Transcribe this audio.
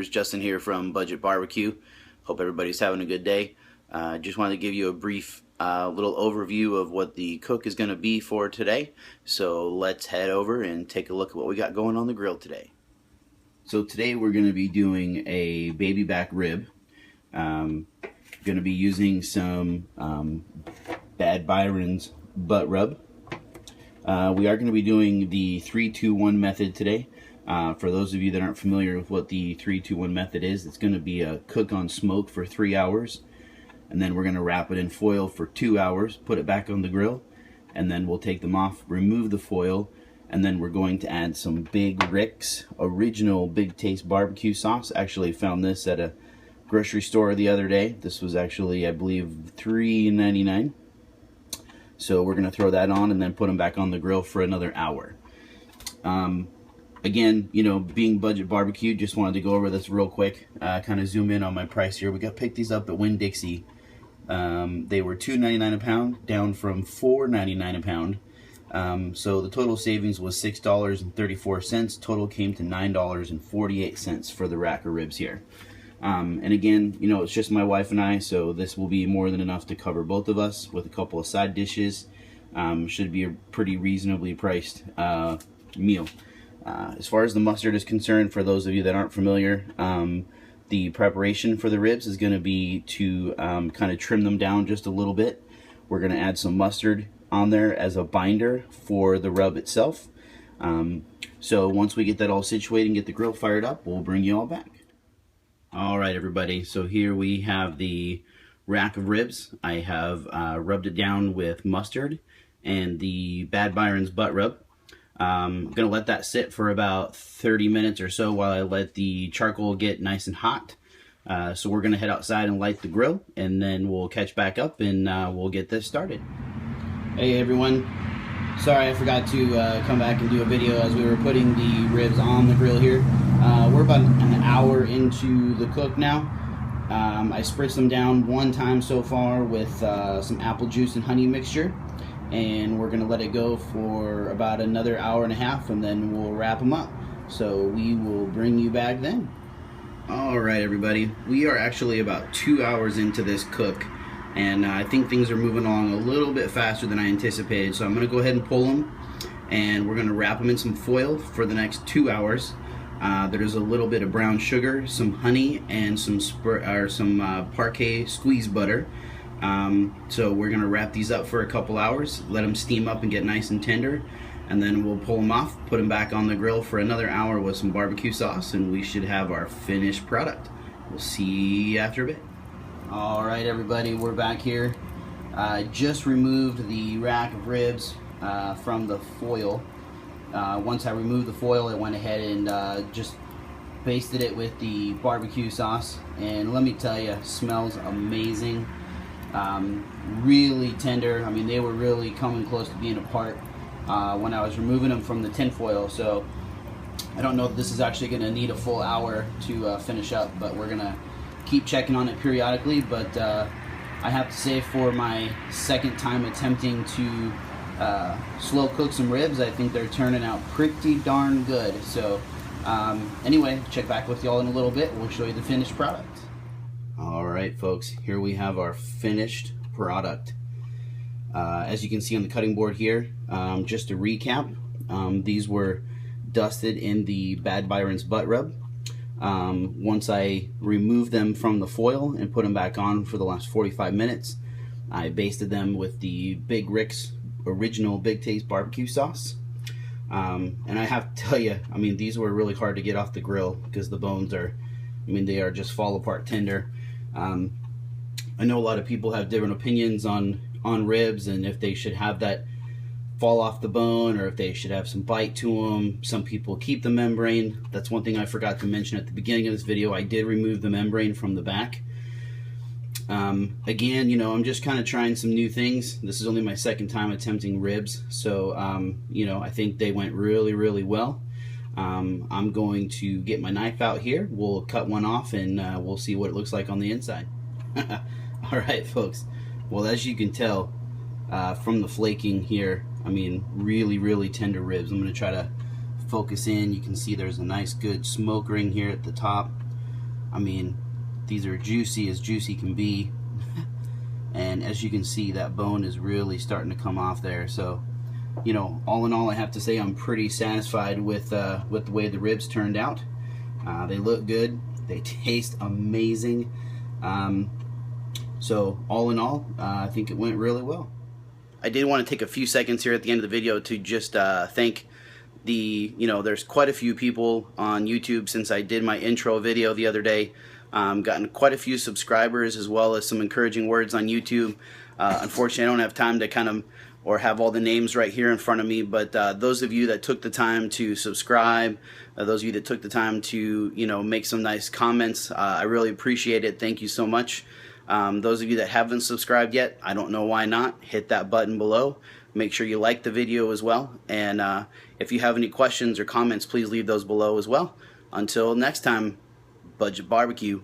viewers, Justin here from Budget Barbecue. Hope everybody's having a good day. Just wanted to give you a brief little overview of what the cook is going to be for today. So let's head over and take a look at what we got going on the grill today. So today we're going to be doing a baby back rib. Going to be using some Bad Byron's butt rub. We are going to be doing the 3-2-1 method today. For those of you that aren't familiar with what the 3-2-1 method is, it's going to be a cook on smoke for 3 hours, and then we're going to wrap it in foil for 2 hours, put it back on the grill, and then we'll take them off, remove the foil, and then we're going to add some Big Rick's original Big Taste barbecue sauce. Actually found this at a grocery store the other day. This was actually, I believe, $3.99. So we're going to throw that on and then put them back on the grill for another hour. Again, you know, being Budget Barbecue, just wanted to go over this real quick, kind of zoom in on my price here. We picked these up at Winn-Dixie. They were $2.99 a pound, down from $4.99 a pound. So the total savings was $6.34. Total came to $9.48 for the rack of ribs here. And again, you know, it's just my wife and I, so this will be more than enough to cover both of us with a couple of side dishes. Should be a pretty reasonably priced meal. As far as the mustard is concerned, for those of you that aren't familiar, the preparation for the ribs is going to be to kind of trim them down just a little bit. We're going to add some mustard on there as a binder for the rub itself. So once we get that all situated and get the grill fired up, we'll bring you all back. Alright everybody, so here we have the rack of ribs. I have rubbed it down with mustard and the Bad Byron's butt rub. I'm going to let that sit for about 30 minutes or so while I let the charcoal get nice and hot. So we're going to head outside and light the grill, and then we'll catch back up and we'll get this started. Hey everyone, sorry I forgot to come back and do a video as we were putting the ribs on the grill here. We're about an hour into the cook now. I spritzed them down one time so far with some apple juice and honey mixture. And we're going to let it go for about another hour and a half, and then we'll wrap them up. So we will bring you back then. Alright everybody, we are actually about 2 hours into this cook, and I think things are moving along a little bit faster than I anticipated. So I'm going to go ahead and pull them, and we're going to wrap them in some foil for the next 2 hours. There's a little bit of brown sugar, some honey, and some parquet squeeze butter. So we're going to wrap these up for a couple hours, let them steam up and get nice and tender, and then we'll pull them off, put them back on the grill for another hour with some barbecue sauce, and we should have our finished product. We'll see you after a bit. Alright everybody, we're back here. I just removed the rack of ribs from the foil. Once I removed the foil, I went ahead and just basted it with the barbecue sauce, and let me tell you, smells amazing. Really tender. I mean, they were really coming close to being apart when I was removing them from the tin foil. So I don't know if this is actually going to need a full hour to finish up, but we're going to keep checking on it periodically. But I have to say, for my second time attempting to slow cook some ribs, I think they're turning out pretty darn good. So anyway, check back with y'all in a little bit. We'll show you the finished product. Alright folks, here we have our finished product. As you can see on the cutting board here, just to recap, these were dusted in the Bad Byron's butt rub. Once I removed them from the foil and put them back on for the last 45 minutes, I basted them with the Big Rick's original Big Taste barbecue sauce. And I have to tell you, I mean, these were really hard to get off the grill because the bones are, I mean, they are just fall apart tender. I know a lot of people have different opinions on ribs and if they should have that fall off the bone or if they should have some bite to them. Some people keep the membrane. That's one thing I forgot to mention at the beginning of this video. I did remove the membrane from the back. Again, you know, I'm just kind of trying some new things. This is only my second time attempting ribs, so you know, I think they went really, really well. I'm going to get my knife out here. We'll cut one off and we'll see what it looks like on the inside. Alright folks, well, as you can tell from the flaking here, I mean, really, really tender ribs. I'm going to try to focus in. You can see there's a nice good smoke ring here at the top. I mean, these are juicy as juicy can be. And as you can see, that bone is really starting to come off there. So, you know, all in all, I have to say I'm pretty satisfied with the way the ribs turned out. They look good. They taste amazing. So all in all, I think it went really well. I did want to take a few seconds here at the end of the video to just thank there's quite a few people on YouTube since I did my intro video the other day. Gotten quite a few subscribers as well as some encouraging words on YouTube. Unfortunately, I don't have time to or have all the names right here in front of me, but those of you that took the time to subscribe, those of you that took the time to make some nice comments, I really appreciate it. Thank you so much. Those of you that haven't subscribed yet, I don't know why not. Hit that button below. Make sure you like the video as well. And if you have any questions or comments, please leave those below as well. Until next time, Budget Barbecue.